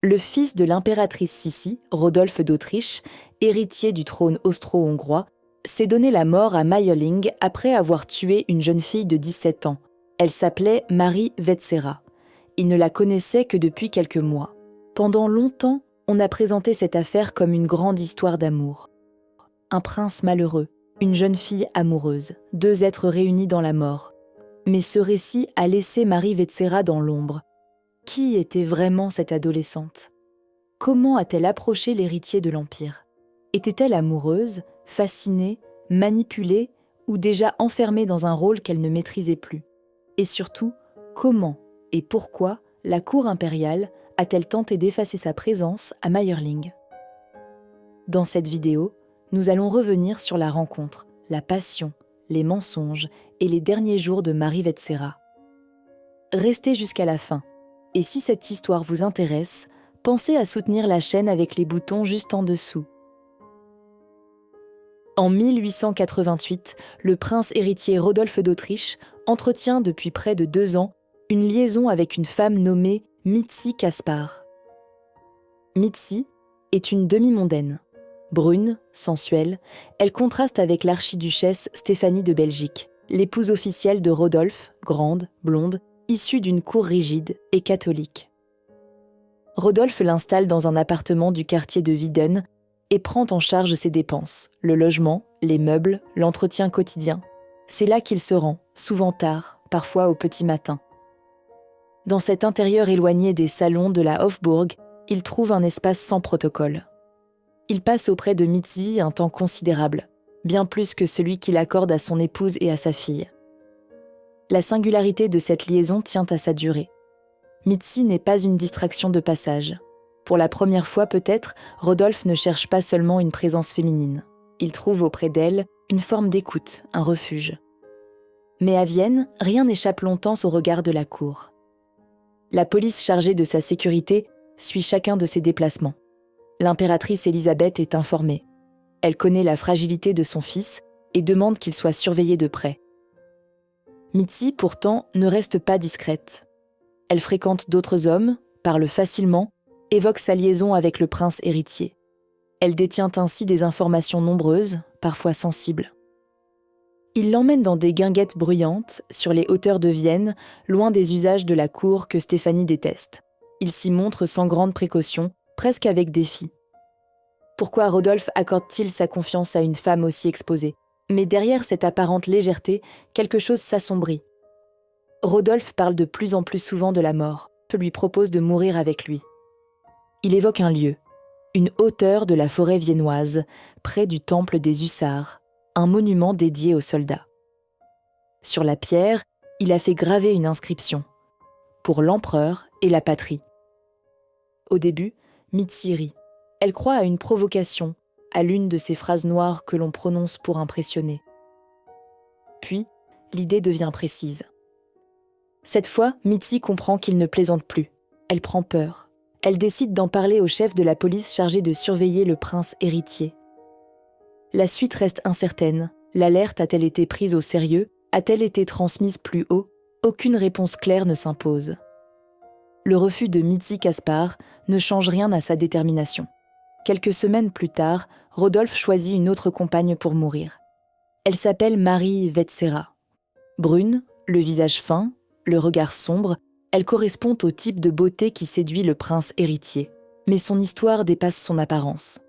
Le fils de l'impératrice Sissi, Rodolphe d'Autriche, héritier du trône austro-hongrois, s'est donné la mort à Mayerling après avoir tué une jeune fille de 17 ans. Elle s'appelait Marie Vetsera. Il ne la connaissait que depuis quelques mois. Pendant longtemps, on a présenté cette affaire comme une grande histoire d'amour. Un prince malheureux, une jeune fille amoureuse, deux êtres réunis dans la mort. Mais ce récit a laissé Marie Vetsera dans l'ombre. Qui était vraiment cette adolescente ? Comment a-t-elle approché l'héritier de l'Empire ? Était-elle amoureuse, fascinée, manipulée ou déjà enfermée dans un rôle qu'elle ne maîtrisait plus ? Et surtout, comment et pourquoi la cour impériale a-t-elle tenté d'effacer sa présence à Mayerling ? Dans cette vidéo, nous allons revenir sur la rencontre, la passion, les mensonges et les derniers jours de Marie Vetsera. Restez jusqu'à la fin. Et si cette histoire vous intéresse, pensez à soutenir la chaîne avec les boutons juste en dessous. En 1888, le prince héritier Rodolphe d'Autriche entretient depuis près de 2 ans une liaison avec une femme nommée Mitzi Kaspar. Mitzi est une demi-mondaine. Brune, sensuelle, elle contraste avec l'archiduchesse Stéphanie de Belgique, l'épouse officielle de Rodolphe, grande, blonde, issue d'une cour rigide et catholique. Rodolphe l'installe dans un appartement du quartier de Wieden et prend en charge ses dépenses, le logement, les meubles, l'entretien quotidien. C'est là qu'il se rend, souvent tard, parfois au petit matin. Dans cet intérieur éloigné des salons de la Hofburg, il trouve un espace sans protocole. Il passe auprès de Mitzi un temps considérable, bien plus que celui qu'il accorde à son épouse et à sa fille. La singularité de cette liaison tient à sa durée. Mitzi n'est pas une distraction de passage. Pour la première fois peut-être, Rodolphe ne cherche pas seulement une présence féminine. Il trouve auprès d'elle une forme d'écoute, un refuge. Mais à Vienne, rien n'échappe longtemps au regard de la cour. La police chargée de sa sécurité suit chacun de ses déplacements. L'impératrice Élisabeth est informée. Elle connaît la fragilité de son fils et demande qu'il soit surveillé de près. Mitzi, pourtant, ne reste pas discrète. Elle fréquente d'autres hommes, parle facilement, évoque sa liaison avec le prince héritier. Elle détient ainsi des informations nombreuses, parfois sensibles. Il l'emmène dans des guinguettes bruyantes, sur les hauteurs de Vienne, loin des usages de la cour que Stéphanie déteste. Il s'y montre sans grande précaution, presque avec défi. Pourquoi Rodolphe accorde-t-il sa confiance à une femme aussi exposée ? Mais derrière cette apparente légèreté, quelque chose s'assombrit. Rodolphe parle de plus en plus souvent de la mort, lui propose de mourir avec lui. Il évoque un lieu, une hauteur de la forêt viennoise, près du temple des Hussards, un monument dédié aux soldats. Sur la pierre, il a fait graver une inscription « Pour l'empereur et la patrie ». Au début, Mitzi rit. Elle croit à une provocation, à l'une de ces phrases noires que l'on prononce pour impressionner. Puis, l'idée devient précise. Cette fois, Mitzi comprend qu'il ne plaisante plus. Elle prend peur. Elle décide d'en parler au chef de la police chargé de surveiller le prince héritier. La suite reste incertaine. L'alerte a-t-elle été prise au sérieux ? A-t-elle été transmise plus haut ? Aucune réponse claire ne s'impose. Le refus de Mitzi Kaspar ne change rien à sa détermination. Quelques semaines plus tard, Rodolphe choisit une autre compagne pour mourir. Elle s'appelle Marie Vetsera. Brune, le visage fin, le regard sombre, elle correspond au type de beauté qui séduit le prince héritier. Mais son histoire dépasse son apparence.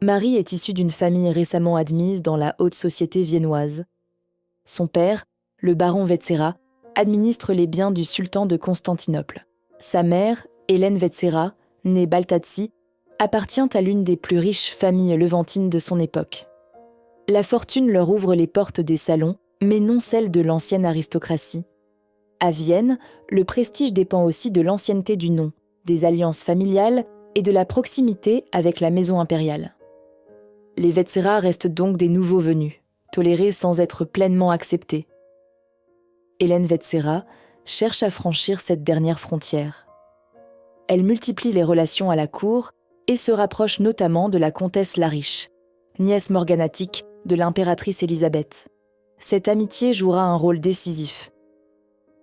Marie est issue d'une famille récemment admise dans la haute société viennoise. Son père, le baron Vetsera, administre les biens du sultan de Constantinople. Sa mère, Hélène Vetsera, née Baltazzi, appartient à l'une des plus riches familles levantines de son époque. La fortune leur ouvre les portes des salons, mais non celles de l'ancienne aristocratie. À Vienne, le prestige dépend aussi de l'ancienneté du nom, des alliances familiales et de la proximité avec la maison impériale. Les Vetsera restent donc des nouveaux venus, tolérés sans être pleinement acceptés. Hélène Vetsera cherche à franchir cette dernière frontière. Elle multiplie les relations à la cour et se rapproche notamment de la comtesse Lariche, nièce morganatique de l'impératrice Élisabeth. Cette amitié jouera un rôle décisif.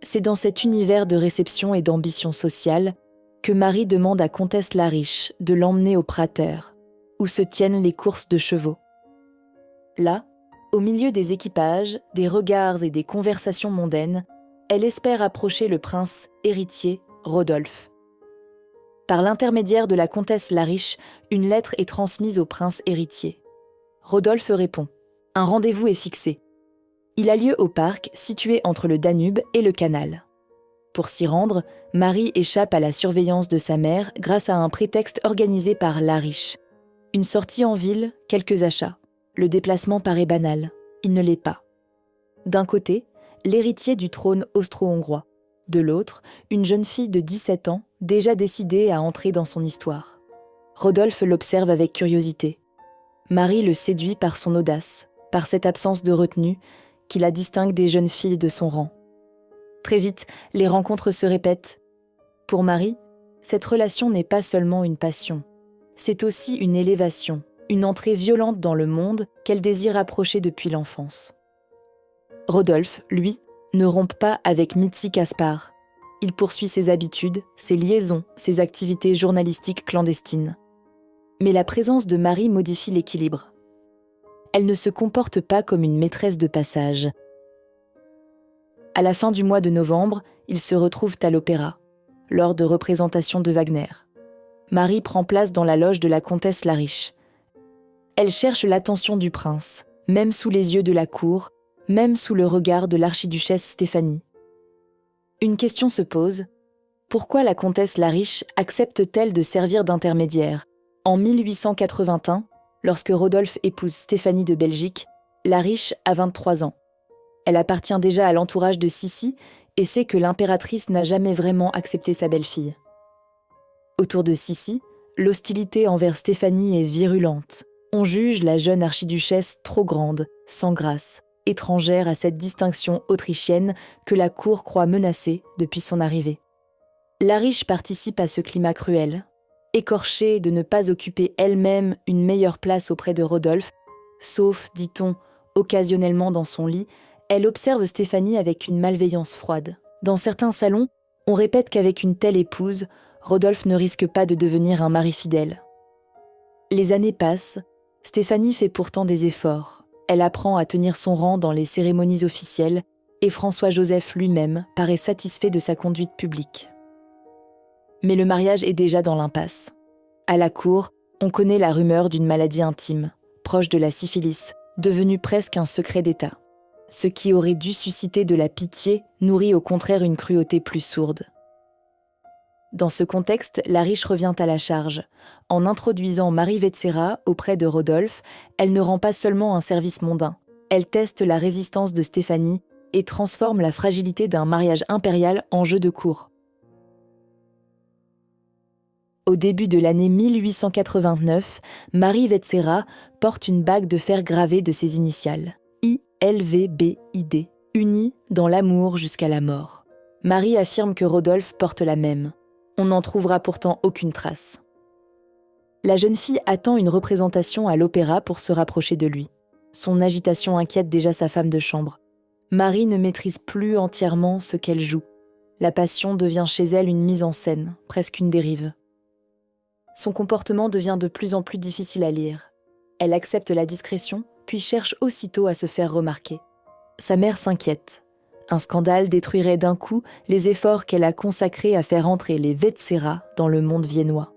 C'est dans cet univers de réception et d'ambition sociale que Marie demande à Comtesse Lariche de l'emmener au Prater, où se tiennent les courses de chevaux. Là, au milieu des équipages, des regards et des conversations mondaines, elle espère approcher le prince héritier Rodolphe. Par l'intermédiaire de la comtesse Lariche, une lettre est transmise au prince héritier. Rodolphe répond. Un rendez-vous est fixé. Il a lieu au parc situé entre le Danube et le canal. Pour s'y rendre, Marie échappe à la surveillance de sa mère grâce à un prétexte organisé par Lariche. Une sortie en ville, quelques achats. Le déplacement paraît banal. Il ne l'est pas. D'un côté, l'héritier du trône austro-hongrois. De l'autre, une jeune fille de 17 ans, déjà décidée à entrer dans son histoire. Rodolphe l'observe avec curiosité. Marie le séduit par son audace, par cette absence de retenue qui la distingue des jeunes filles de son rang. Très vite, les rencontres se répètent. Pour Marie, cette relation n'est pas seulement une passion, c'est aussi une élévation, une entrée violente dans le monde qu'elle désire approcher depuis l'enfance. Rodolphe, lui, ne rompt pas avec Mitzi Caspar. Il poursuit ses habitudes, ses liaisons, ses activités journalistiques clandestines. Mais la présence de Marie modifie l'équilibre. Elle ne se comporte pas comme une maîtresse de passage. À la fin du mois de novembre, ils se retrouvent à l'opéra, lors de représentations de Wagner. Marie prend place dans la loge de la comtesse Lariche. Elle cherche l'attention du prince, même sous les yeux de la cour, même sous le regard de l'archiduchesse Stéphanie. Une question se pose. Pourquoi la comtesse Lariche accepte-t-elle de servir d'intermédiaire ? En 1881, lorsque Rodolphe épouse Stéphanie de Belgique, Lariche a 23 ans. Elle appartient déjà à l'entourage de Sissi et sait que l'impératrice n'a jamais vraiment accepté sa belle-fille. Autour de Sissi, l'hostilité envers Stéphanie est virulente. On juge la jeune archiduchesse trop grande, sans grâce, étrangère à cette distinction autrichienne que la cour croit menacée depuis son arrivée. Lariche participe à ce climat cruel. Écorchée de ne pas occuper elle-même une meilleure place auprès de Rodolphe, sauf, dit-on, occasionnellement dans son lit, elle observe Stéphanie avec une malveillance froide. Dans certains salons, on répète qu'avec une telle épouse, Rodolphe ne risque pas de devenir un mari fidèle. Les années passent, Stéphanie fait pourtant des efforts. Elle apprend à tenir son rang dans les cérémonies officielles et François-Joseph lui-même paraît satisfait de sa conduite publique. Mais le mariage est déjà dans l'impasse. À la cour, on connaît la rumeur d'une maladie intime, proche de la syphilis, devenue presque un secret d'État. Ce qui aurait dû susciter de la pitié nourrit au contraire une cruauté plus sourde. Dans ce contexte, Lariche revient à la charge. En introduisant Marie Vetsera auprès de Rodolphe, elle ne rend pas seulement un service mondain. Elle teste la résistance de Stéphanie et transforme la fragilité d'un mariage impérial en jeu de cour. Au début de l'année 1889, Marie Vetsera porte une bague de fer gravée de ses initiales, ILVBID, unie dans l'amour jusqu'à la mort. Marie affirme que Rodolphe porte la même. On n'en trouvera pourtant aucune trace. La jeune fille attend une représentation à l'opéra pour se rapprocher de lui. Son agitation inquiète déjà sa femme de chambre. Marie ne maîtrise plus entièrement ce qu'elle joue. La passion devient chez elle une mise en scène, presque une dérive. Son comportement devient de plus en plus difficile à lire. Elle accepte la discrétion, puis cherche aussitôt à se faire remarquer. Sa mère s'inquiète. Un scandale détruirait d'un coup les efforts qu'elle a consacrés à faire entrer les Vetsera dans le monde viennois.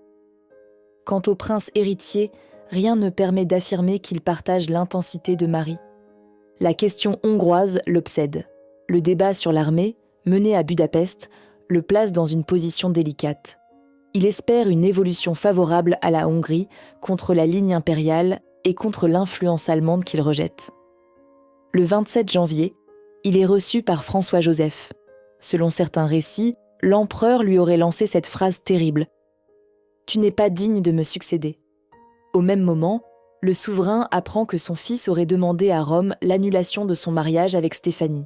Quant au prince héritier, rien ne permet d'affirmer qu'il partage l'intensité de Marie. La question hongroise l'obsède. Le débat sur l'armée, mené à Budapest, le place dans une position délicate. Il espère une évolution favorable à la Hongrie contre la ligne impériale et contre l'influence allemande qu'il rejette. Le 27 janvier, il est reçu par François-Joseph. Selon certains récits, l'empereur lui aurait lancé cette phrase terrible « Tu n'es pas digne de me succéder ». Au même moment, le souverain apprend que son fils aurait demandé à Rome l'annulation de son mariage avec Stéphanie.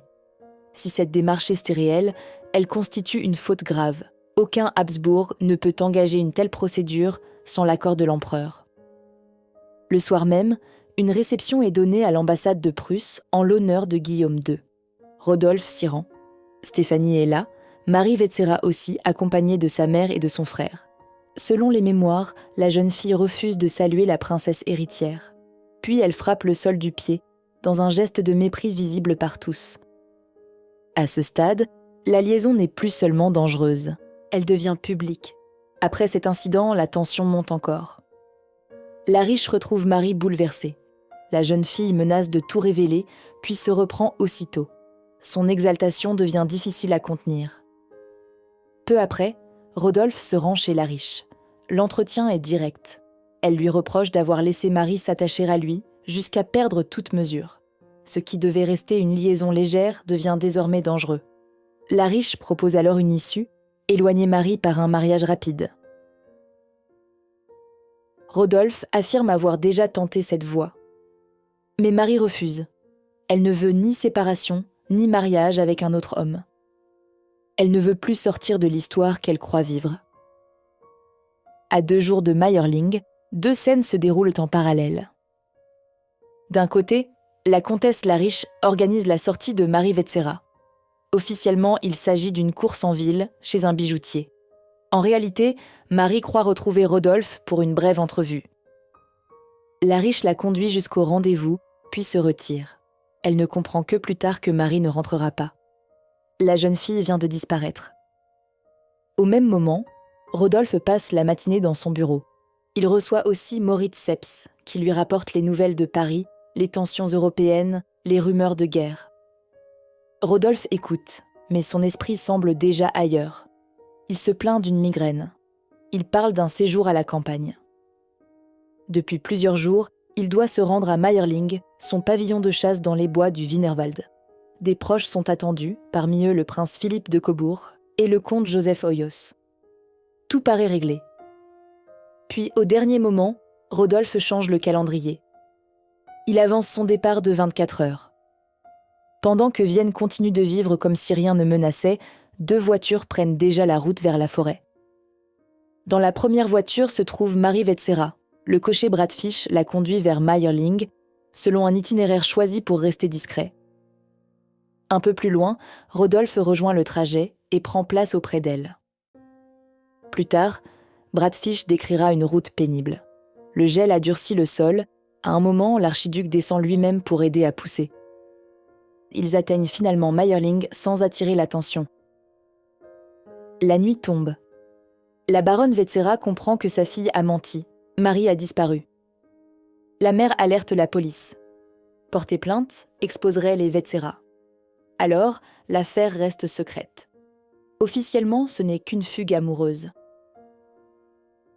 Si cette démarche est réelle, elle constitue une faute grave. Aucun Habsbourg ne peut engager une telle procédure sans l'accord de l'empereur. Le soir même, une réception est donnée à l'ambassade de Prusse en l'honneur de Guillaume II. Rodolphe s'y rend. Stéphanie est là, Marie Vetsera aussi, accompagnée de sa mère et de son frère. Selon les mémoires, la jeune fille refuse de saluer la princesse héritière. Puis elle frappe le sol du pied, dans un geste de mépris visible par tous. À ce stade, la liaison n'est plus seulement dangereuse, elle devient publique. Après cet incident, la tension monte encore. La riche retrouve Marie bouleversée. La jeune fille menace de tout révéler, puis se reprend aussitôt. Son exaltation devient difficile à contenir. Peu après, Rodolphe se rend chez la riche. L'entretien est direct. Elle lui reproche d'avoir laissé Marie s'attacher à lui jusqu'à perdre toute mesure. Ce qui devait rester une liaison légère devient désormais dangereux. La riche propose alors une issue, éloigner Marie par un mariage rapide. Rodolphe affirme avoir déjà tenté cette voie. Mais Marie refuse. Elle ne veut ni séparation, ni mariage avec un autre homme. Elle ne veut plus sortir de l'histoire qu'elle croit vivre. À 2 jours de Mayerling, 2 scènes se déroulent en parallèle. D'un côté, la comtesse la Riche organise la sortie de Marie Vetsera. Officiellement, il s'agit d'une course en ville, chez un bijoutier. En réalité, Marie croit retrouver Rodolphe pour une brève entrevue. La Riche la conduit jusqu'au rendez-vous, puis se retire. Elle ne comprend que plus tard que Marie ne rentrera pas. La jeune fille vient de disparaître. Au même moment, Rodolphe passe la matinée dans son bureau. Il reçoit aussi Moritz Seps, qui lui rapporte les nouvelles de Paris, les tensions européennes, les rumeurs de guerre. Rodolphe écoute, mais son esprit semble déjà ailleurs. Il se plaint d'une migraine. Il parle d'un séjour à la campagne. Depuis plusieurs jours, il doit se rendre à Mayerling, son pavillon de chasse dans les bois du Wienerwald. Des proches sont attendus, parmi eux le prince Philippe de Cobourg et le comte Joseph Hoyos. Tout paraît réglé. Puis, au dernier moment, Rodolphe change le calendrier. Il avance son départ de 24 heures. Pendant que Vienne continue de vivre comme si rien ne menaçait, 2 voitures prennent déjà la route vers la forêt. Dans la première voiture se trouve Marie Vetsera. Le cocher Bradfisch la conduit vers Mayerling, selon un itinéraire choisi pour rester discret. Un peu plus loin, Rodolphe rejoint le trajet et prend place auprès d'elle. Plus tard, Bradfisch décrira une route pénible. Le gel a durci le sol. À un moment, l'archiduc descend lui-même pour aider à pousser. Ils atteignent finalement Mayerling sans attirer l'attention. La nuit tombe. La baronne Vetsera comprend que sa fille a menti. Marie a disparu. La mère alerte la police. Porter plainte exposerait les Vetsera. Alors, l'affaire reste secrète. Officiellement, ce n'est qu'une fugue amoureuse.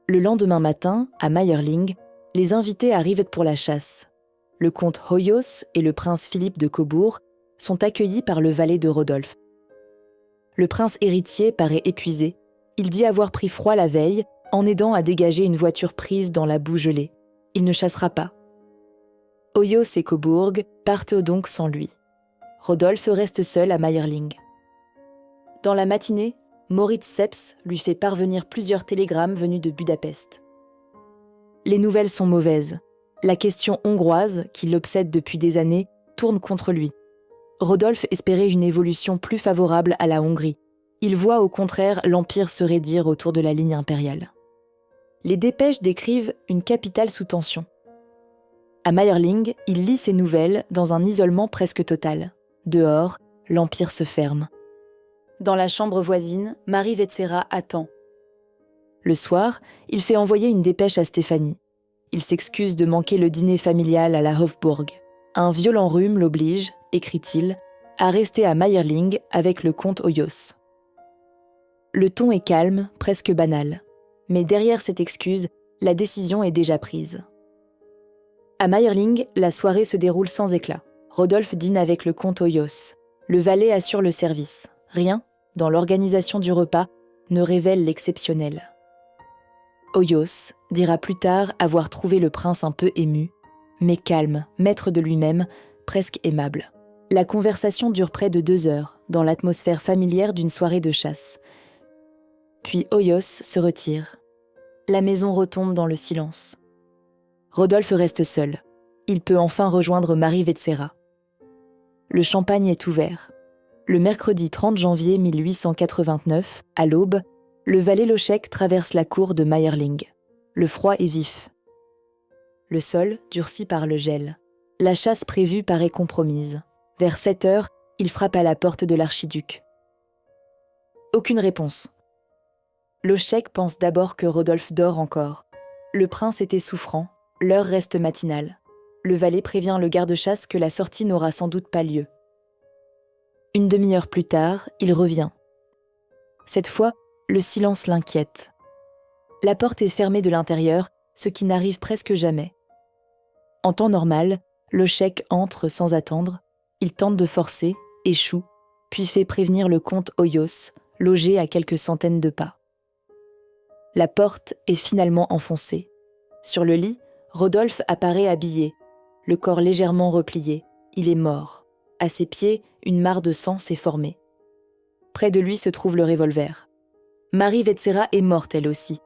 Le lendemain matin, à Mayerling, les invités arrivent pour la chasse. Le comte Hoyos et le prince Philippe de Cobourg sont accueillis par le valet de Rodolphe. Le prince héritier paraît épuisé. Il dit avoir pris froid la veille en aidant à dégager une voiture prise dans la boue gelée. Il ne chassera pas. Hoyos et Cobourg partent donc sans lui. Rodolphe reste seul à Mayerling. Dans la matinée, Moritz Seps lui fait parvenir plusieurs télégrammes venus de Budapest. Les nouvelles sont mauvaises. La question hongroise, qui l'obsède depuis des années, tourne contre lui. Rodolphe espérait une évolution plus favorable à la Hongrie. Il voit au contraire l'Empire se raidir autour de la ligne impériale. Les dépêches décrivent une capitale sous tension. À Mayerling, il lit ces nouvelles dans un isolement presque total. Dehors, l'Empire se ferme. Dans la chambre voisine, Marie Vetsera attend. Le soir, il fait envoyer une dépêche à Stéphanie. Il s'excuse de manquer le dîner familial à la Hofburg. Un violent rhume l'oblige, écrit-il, à rester à Mayerling avec le comte Hoyos. Le ton est calme, presque banal. Mais derrière cette excuse, la décision est déjà prise. À Mayerling, la soirée se déroule sans éclat. Rodolphe dîne avec le comte Hoyos. Le valet assure le service. Rien, dans l'organisation du repas, ne révèle l'exceptionnel. Hoyos dira plus tard avoir trouvé le prince un peu ému, mais calme, maître de lui-même, presque aimable. La conversation dure près de 2 heures, dans l'atmosphère familière d'une soirée de chasse. Puis Hoyos se retire. La maison retombe dans le silence. Rodolphe reste seul. Il peut enfin rejoindre Marie Vetsera. Le champagne est ouvert. Le mercredi 30 janvier 1889, à l'aube, le valet Loschek traverse la cour de Mayerling. Le froid est vif. Le sol durci par le gel. La chasse prévue paraît compromise. Vers 7 heures, il frappe à la porte de l'archiduc. Aucune réponse. Loschek pense d'abord que Rodolphe dort encore. Le prince était souffrant, l'heure reste matinale. Le valet prévient le garde-chasse que la sortie n'aura sans doute pas lieu. Une demi-heure plus tard, il revient. Cette fois, le silence l'inquiète. La porte est fermée de l'intérieur, ce qui n'arrive presque jamais. En temps normal, Loschek entre sans attendre, il tente de forcer, échoue, puis fait prévenir le comte Hoyos, logé à quelques centaines de pas. La porte est finalement enfoncée. Sur le lit, Rodolphe apparaît habillé, le corps légèrement replié. Il est mort. À ses pieds, une mare de sang s'est formée. Près de lui se trouve le revolver. Marie Vetsera est morte elle aussi.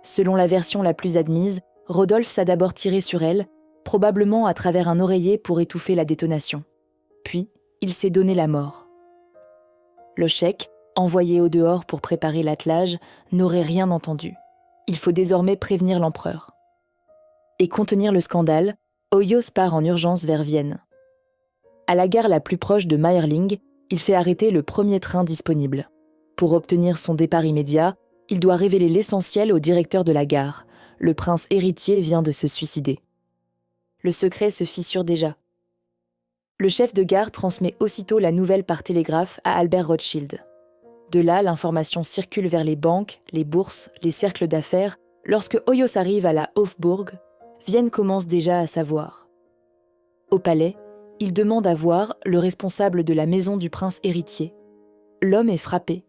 Selon la version la plus admise, Rodolphe s'est d'abord tiré sur elle, probablement à travers un oreiller pour étouffer la détonation. Puis, il s'est donné la mort. Loschek, envoyé au dehors pour préparer l'attelage, n'aurait rien entendu. Il faut désormais prévenir l'empereur. Et contenir le scandale, Hoyos part en urgence vers Vienne. À la gare la plus proche de Mayerling, il fait arrêter le premier train disponible. Pour obtenir son départ immédiat, il doit révéler l'essentiel au directeur de la gare. Le prince héritier vient de se suicider. Le secret se fissure déjà. Le chef de gare transmet aussitôt la nouvelle par télégraphe à Albert Rothschild. De là, l'information circule vers les banques, les bourses, les cercles d'affaires. Lorsque Hoyos arrive à la Hofburg, Vienne commence déjà à savoir. Au palais, il demande à voir le responsable de la maison du prince héritier. L'homme est frappé.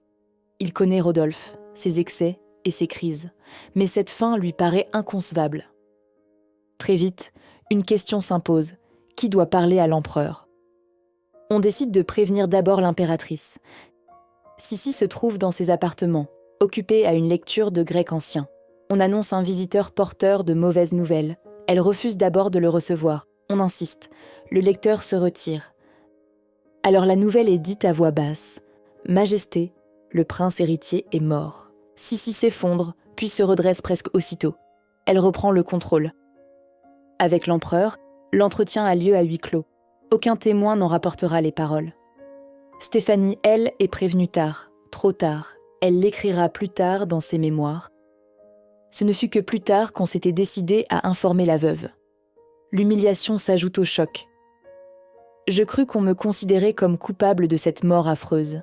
Il connaît Rodolphe, ses excès et ses crises, mais cette fin lui paraît inconcevable. Très vite, une question s'impose. Qui doit parler à l'empereur ? On décide de prévenir d'abord l'impératrice. Sissi se trouve dans ses appartements, occupée à une lecture de grec ancien. On annonce un visiteur porteur de mauvaises nouvelles. Elle refuse d'abord de le recevoir. On insiste. Le lecteur se retire. Alors la nouvelle est dite à voix basse. Majesté, le prince héritier est mort. Sissi s'effondre, puis se redresse presque aussitôt. Elle reprend le contrôle. Avec l'empereur, l'entretien a lieu à huis clos. Aucun témoin n'en rapportera les paroles. Stéphanie, elle, est prévenue tard, trop tard. Elle l'écrira plus tard dans ses mémoires. Ce ne fut que plus tard qu'on s'était décidé à informer la veuve. L'humiliation s'ajoute au choc. Je crus qu'on me considérait comme coupable de cette mort affreuse.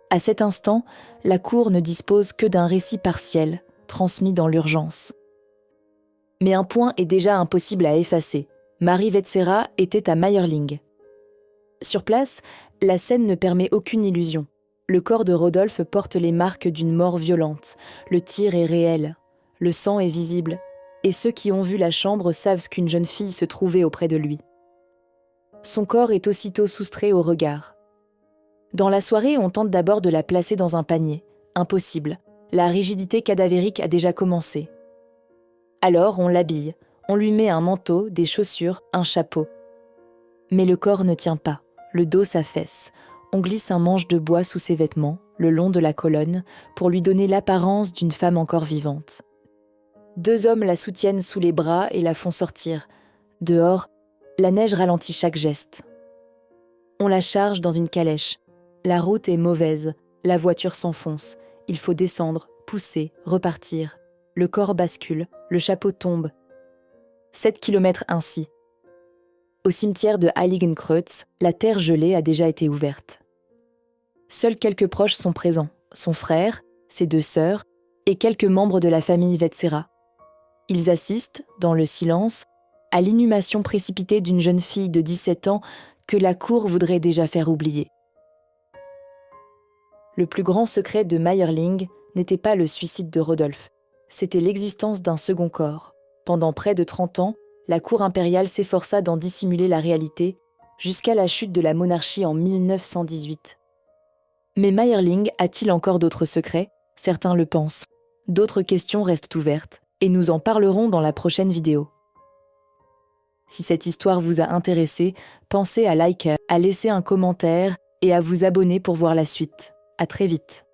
À cet instant, la cour ne dispose que d'un récit partiel, transmis dans l'urgence. Mais un point est déjà impossible à effacer. Marie Vetsera était à Mayerling. Sur place, la scène ne permet aucune illusion. Le corps de Rodolphe porte les marques d'une mort violente. Le tir est réel. Le sang est visible. Et ceux qui ont vu la chambre savent qu'une jeune fille se trouvait auprès de lui. Son corps est aussitôt soustrait au regard. Dans la soirée, on tente d'abord de la placer dans un panier. Impossible. La rigidité cadavérique a déjà commencé. Alors on l'habille. On lui met un manteau, des chaussures, un chapeau. Mais le corps ne tient pas. Le dos s'affaisse. On glisse un manche de bois sous ses vêtements, le long de la colonne, pour lui donner l'apparence d'une femme encore vivante. 2 hommes la soutiennent sous les bras et la font sortir. Dehors, la neige ralentit chaque geste. On la charge dans une calèche. La route est mauvaise, la voiture s'enfonce. Il faut descendre, pousser, repartir. Le corps bascule, le chapeau tombe. 7 kilomètres ainsi. Au cimetière de Heiligenkreuz, la terre gelée a déjà été ouverte. Seuls quelques proches sont présents, son frère, ses 2 sœurs et quelques membres de la famille Vetsera. Ils assistent, dans le silence, à l'inhumation précipitée d'une jeune fille de 17 ans que la cour voudrait déjà faire oublier. Le plus grand secret de Mayerling n'était pas le suicide de Rodolphe, c'était l'existence d'un second corps. Pendant près de 30 ans, la cour impériale s'efforça d'en dissimuler la réalité, jusqu'à la chute de la monarchie en 1918. Mais Mayerling a-t-il encore d'autres secrets ? Certains le pensent. D'autres questions restent ouvertes, et nous en parlerons dans la prochaine vidéo. Si cette histoire vous a intéressé, pensez à liker, à laisser un commentaire et à vous abonner pour voir la suite. À très vite.